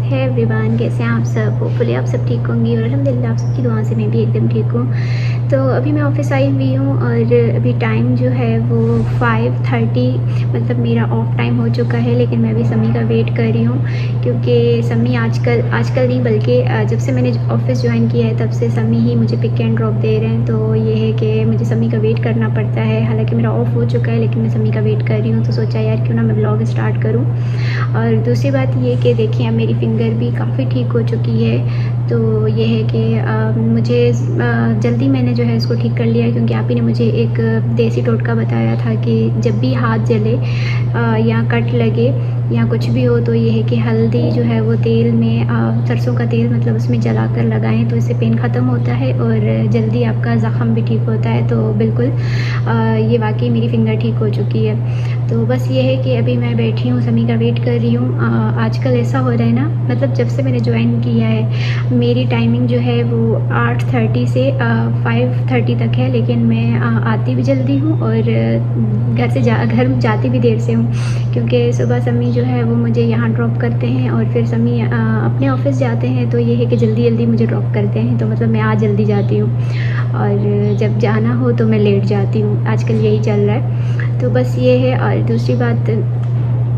है एवरीवन, कैसे हैं आप सब। होपफुली आप सब ठीक होंगी और अल्हम्दुलिल्लाह आप सबकी दुआ से मैं भी एकदम ठीक हूँ। तो अभी मैं ऑफ़िस आई हुई हूँ और अभी टाइम जो है वो 5:30 मतलब मेरा ऑफ टाइम हो चुका है, लेकिन मैं अभी समी का वेट कर रही हूँ क्योंकि समी आजकल नहीं बल्कि जब से मैंने ऑफ़िस ज्वाइन किया है तब से समी ही मुझे पिक एंड ड्रॉप दे रहे हैं। तो ये है कि मुझे समी का वेट करना पड़ता है। हालाँकि मेरा ऑफ़ हो चुका है लेकिन मैं समी का वेट कर रही हूँ, तो सोचा यार क्यों ना मैं व्लॉग स्टार्ट करूँ। और दूसरी बात ये कि देखिए अब मेरी फ़िंगर भी काफ़ी ठीक हो चुकी है। तो ये है कि मुझे जल्दी मैंने जो है इसको ठीक कर लिया, क्योंकि आप ही ने मुझे एक देसी टोटका बताया था कि जब भी हाथ जले या कट लगे या कुछ भी हो तो ये है कि हल्दी जो है वो तेल में सरसों का तेल मतलब उसमें जलाकर लगाएं तो इससे पेन ख़त्म होता है और जल्दी आपका ज़ख़म भी ठीक होता है। तो बिल्कुल ये वाकई मेरी फ़िंगर ठीक हो चुकी है। तो बस ये है कि अभी मैं बैठी हूँ, समी का वेट कर रही हूँ। आजकल ऐसा हो रहा है ना, मतलब जब से मैंने ज्वाइन किया है मेरी टाइमिंग जो है वो 8:30 से 5:30 तक है, लेकिन मैं आती भी जल्दी हूँ और घर जाती भी देर से हूँ, क्योंकि सुबह समी जो है वो मुझे यहाँ ड्रॉप करते हैं और फिर समी अपने ऑफ़िस जाते हैं। तो ये है कि जल्दी जल्दी मुझे ड्रॉप करते हैं, तो मतलब मैं आज जल्दी जाती हूँ और जब जाना हो तो मैं लेट जाती हूँ। आजकल यही चल रहा है। तो बस ये है। और दूसरी बात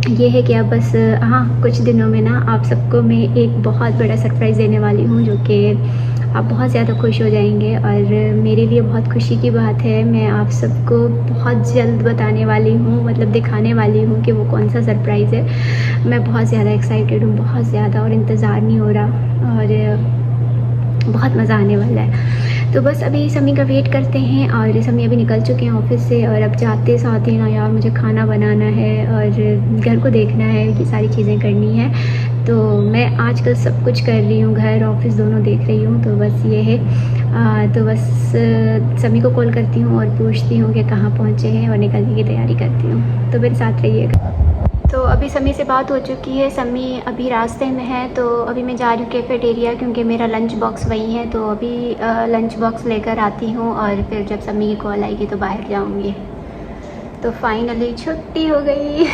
ये है कि अब बस हाँ, कुछ दिनों में ना आप सबको मैं एक बहुत बड़ा सरप्राइज़ देने वाली हूँ, जो कि आप बहुत ज़्यादा खुश हो जाएंगे और मेरे लिए बहुत खुशी की बात है। मैं आप सबको बहुत जल्द बताने वाली हूँ, मतलब दिखाने वाली हूँ कि वो कौन सा सरप्राइज़ है। मैं बहुत ज़्यादा एक्साइटेड हूँ, बहुत ज़्यादा, और इंतज़ार नहीं हो रहा और बहुत मज़ा आने वाला है। तो बस अभी समी का वेट करते हैं और समी अभी निकल चुके हैं ऑफ़िस से, और अब जाते साथ ही ना यार मुझे खाना बनाना है और घर को देखना है, ये सारी चीज़ें करनी है। तो मैं आजकल सब कुछ कर रही हूँ, घर ऑफ़िस दोनों देख रही हूँ। तो बस ये है। तो बस समी को कॉल करती हूँ और पूछती हूँ कि कहाँ पहुँचे हैं और निकलने की तैयारी करती हूँ। तो मेरे साथ रहिएगा। तो अभी समी से बात हो चुकी है, समी अभी रास्ते में है। तो अभी मैं जा रही हूँ कैफ़ेटेरिया, क्योंकि मेरा लंच बॉक्स वहीं है। तो अभी लंच बॉक्स लेकर आती हूँ और फिर जब समी की कॉल आएगी तो बाहर जाऊँगी। तो फाइनली छुट्टी हो गई।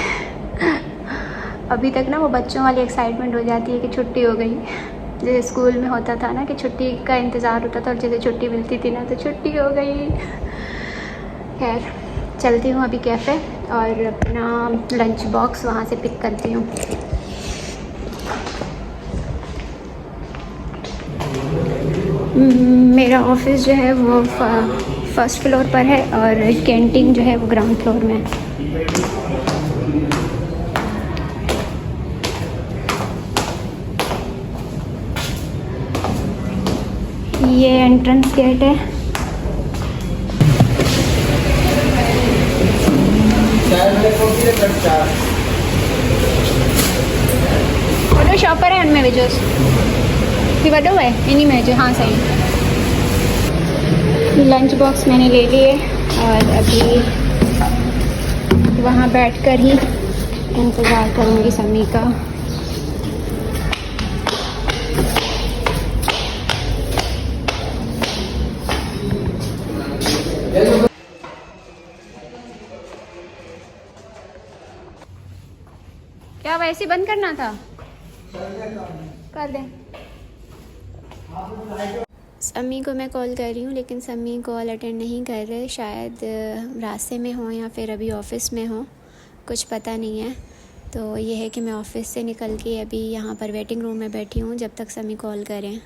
अभी तक ना वो बच्चों वाली एक्साइटमेंट हो जाती है कि छुट्टी हो गई। जैसे स्कूल में होता था ना कि छुट्टी का इंतज़ार होता था और जैसे छुट्टी मिलती थी ना तो छुट्टी हो गई। खैर चलती हूँ अभी कैफ़े और अपना लंच बॉक्स वहाँ से पिक करती हूँ। मेरा ऑफ़िस जो है वो फर्स्ट फ्लोर पर है और कैंटीन जो है वो ग्राउंड फ्लोर में है। ये एंट्रेंस गेट है। वॾो शॉपर है उनमें विझोसि कि वॾो है इन्हीं में जो। हाँ सही। लंच बॉक्स मैंने ले लिए और अभी वहाँ बैठकर ही इंतज़ार करूँगी समी का। क्या वैसे ही बंद करना था? कर दें। समी को मैं कॉल कर रही हूँ लेकिन समी कॉल अटेंड नहीं कर रहे, शायद रास्ते में हो या फिर अभी ऑफ़िस में हो, कुछ पता नहीं है। तो ये है कि मैं ऑफ़िस से निकल के अभी यहाँ पर वेटिंग रूम में बैठी हूँ जब तक समी कॉल करें।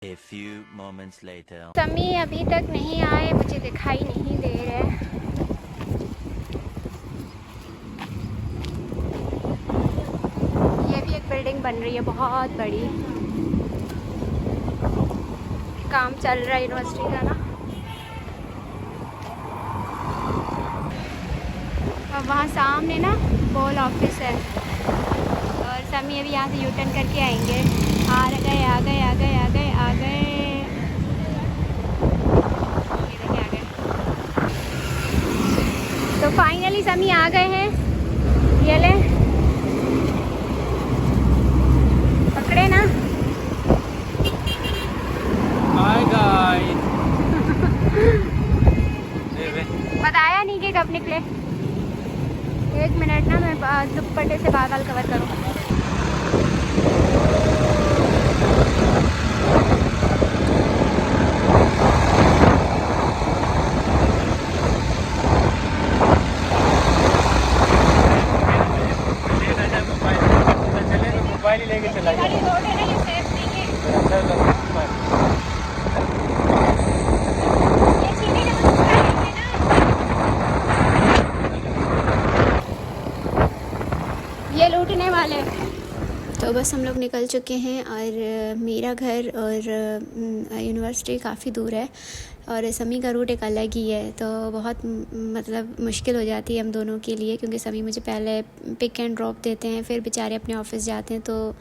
A few moments later. समी अभी तक नहीं आए, मुझे दिखाई नहीं दे रहे। ये भी एक बिल्डिंग बन रही है बहुत बड़ी, काम चल रहा है यूनिवर्सिटी का ना। और वहाँ सामने ना बॉल ऑफिस है और समी अभी यहाँ से यू टर्न करके आएंगे। आ गए आ गए आ गए आ गए आ गए, ये देखिए आ गए। तो फाइनली समी आ गए हैं, ये ले पकड़े ना। Hi guys. बताया नहीं कि कब निकले। एक मिनट ना मैं दुपट्टे से बादल कवर करूँ। लेके चला ये वाली गया। रोड है ना, ये सेफ नहीं है। फिर अच्छा लगा पर ये सीधे जब हम उतरेंगे ना, ये लूटने वाले। तो बस हम लोग निकल चुके हैं और मेरा घर और यूनिवर्सिटी काफ़ी दूर है और समी का रूट एक अलग ही है, तो बहुत मतलब मुश्किल हो जाती है हम दोनों के लिए, क्योंकि समी मुझे पहले पिक एंड ड्रॉप देते हैं, फिर बेचारे अपने ऑफिस जाते हैं, तो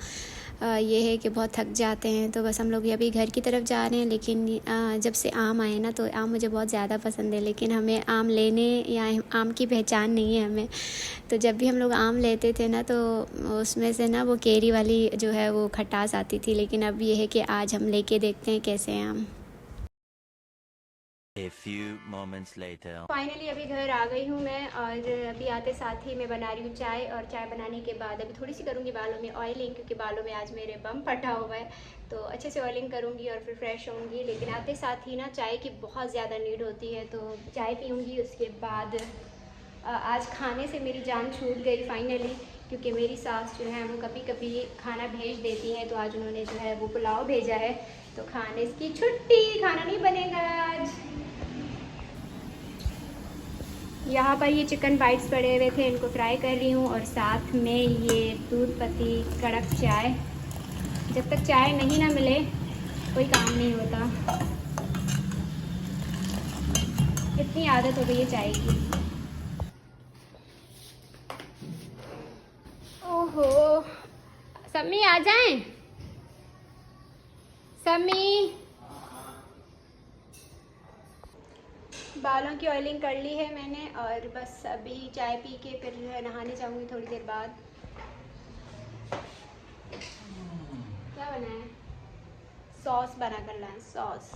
ये है कि बहुत थक जाते हैं। तो बस हम लोग अभी घर की तरफ जा रहे हैं, लेकिन जब से आम आए ना, तो आम मुझे बहुत ज़्यादा पसंद है, लेकिन हमें आम लेने या आम की पहचान नहीं है हमें। तो जब भी हम लोग आम लेते थे ना, तो उसमें से ना वो केरी वाली जो है वो खटास आती थी, लेकिन अब ये है कि आज हम लेके देखते हैं कैसे हैं आम। A few moments later. Finally अभी घर आ गई हूँ मैं, और अभी आते साथ ही मैं बना रही हूँ चाय, और चाय बनाने के बाद अभी थोड़ी सी करूँगी बालों में ऑयलिंग, क्योंकि बालों में आज मेरे बम फटा हुआ है, तो अच्छे से ऑयलिंग करूँगी और फिर फ्रेश होंगी। लेकिन आते साथ ही ना चाय की बहुत ज़्यादा नीड होती है, तो चाय पीऊँगी। उसके बाद आज खाने से मेरी जान छूट गई फाइनली, क्योंकि मेरी सास जो है वो कभी कभी खाना भेज देती हैं, तो आज उन्होंने जो है वो पुलाव भेजा है, तो खाने की छुट्टी, खाना नहीं बनेगा आज। यहाँ पर ये चिकन बाइट्स पड़े हुए थे, इनको फ्राई कर रही हूँ, और साथ में ये दूध पत्ती कड़क चाय। जब तक चाय नहीं ना मिले कोई काम नहीं होता, इतनी आदत हो गई है चाय की। ओहो, समी आ जाएं। समी, बालों की ऑयलिंग कर ली है मैंने, और बस अभी चाय पी के फिर जो है नहाने जाऊंगी थोड़ी देर बाद। क्या बना है? सॉस बना कर लाएं, सॉस।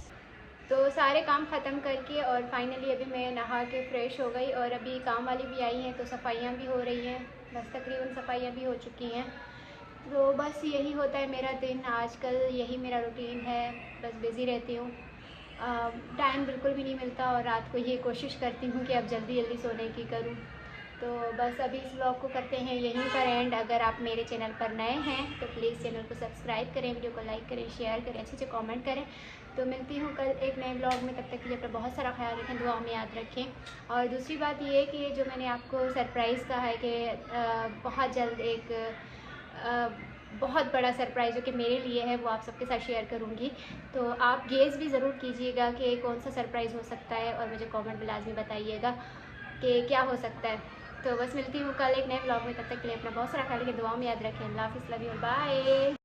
तो सारे काम ख़त्म करके और फाइनली अभी मैं नहा के फ़्रेश हो गई, और अभी काम वाली भी आई हैं, तो सफाइयाँ भी हो रही हैं, बस तकरीबन सफाइयाँ भी हो चुकी हैं। तो बस यही होता है मेरा दिन आजकल, यही मेरा रूटीन है, बस बिज़ी रहती हूँ। टाइम बिल्कुल भी नहीं मिलता, और रात को ये कोशिश करती हूँ कि अब जल्दी जल्दी सोने की करूँ। तो बस अभी इस व्लॉग को करते हैं यहीं पर एंड। अगर आप मेरे चैनल पर नए हैं तो प्लीज़ चैनल को सब्सक्राइब करें, वीडियो को लाइक करें, शेयर करें, अच्छे से कमेंट करें। तो मिलती हूँ कल एक नए व्लॉग में, तब तक के लिए अपना बहुत सारा ख्याल रखें, दुआ में याद रखें। और दूसरी बात ये है कि जो मैंने आपको सरप्राइज़ कहा है कि बहुत जल्द एक बहुत बड़ा सरप्राइज़ जो कि मेरे लिए है वो आप सबके साथ शेयर करूँगी। तो आप गेस भी ज़रूर कीजिएगा कि कौन सा सरप्राइज़ हो सकता है, और मुझे कमेंट में लाजमी बताइएगा कि क्या हो सकता है। तो बस मिलती हूँ कल एक नए व्लॉग में, तब तक के लिए अपना बहुत सारा ख्याल रखें, दुआ में याद रखें। अल्लाह हाफ़िज़, लव यू, बाय।